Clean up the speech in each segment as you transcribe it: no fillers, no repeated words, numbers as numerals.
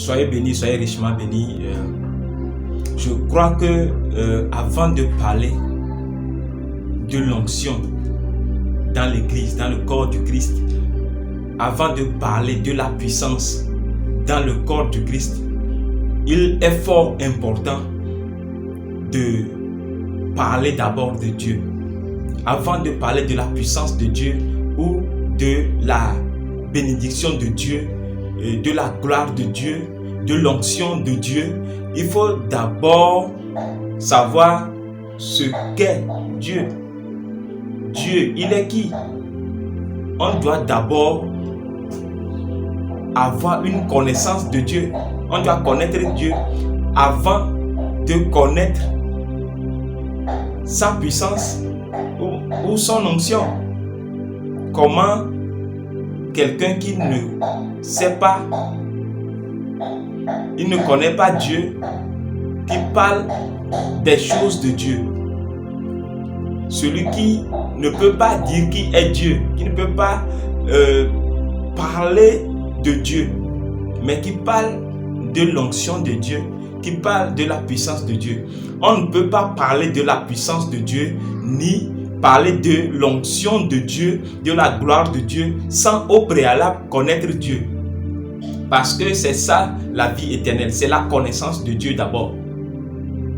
Soyez bénis, soyez richement bénis. Je crois que avant de parler de l'onction dans l'église, dans le corps du Christ, avant de parler de la puissance dans le corps du Christ, il est fort important de parler d'abord de Dieu. Avant de parler de la puissance de Dieu ou de la bénédiction de Dieu, de la gloire de Dieu, de l'onction de Dieu, il faut d'abord savoir ce qu'est Dieu. Dieu, il est qui? On doit d'abord avoir une connaissance de Dieu. On doit connaître Dieu avant de connaître sa puissance ou son onction. Comment quelqu'un qui ne sait pas, il ne connaît pas Dieu, qui parle des choses de Dieu, celui qui ne peut pas dire qui est Dieu, qui ne peut pas parler de Dieu, mais qui parle de l'onction de Dieu, qui parle de la puissance de Dieu. On ne peut pas parler de la puissance de Dieu, ni parler de l'onction de Dieu, de la gloire de Dieu, sans au préalable connaître Dieu. Parce que c'est ça la vie éternelle, c'est la connaissance de Dieu d'abord.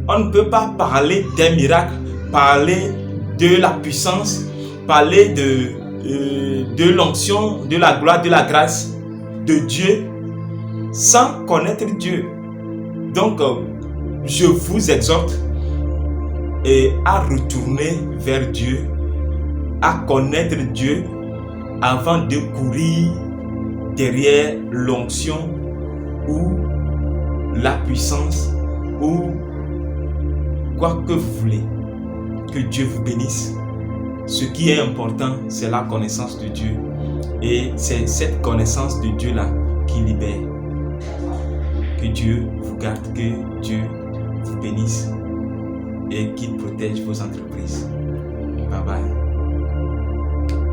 On ne peut pas parler des miracles, parler de la puissance, parler de l'onction, de la gloire, de la grâce de Dieu sans connaître Dieu. Donc, je vous exhorte à retourner vers Dieu, à connaître Dieu avant de courir derrière l'onction ou la puissance ou quoi que vous voulez. Que Dieu vous bénisse. Ce qui est important, c'est la connaissance de Dieu. Et c'est cette connaissance de Dieu-là qui libère. Que Dieu vous garde, que Dieu vous bénisse et qu'il protège vos entreprises. Bye bye.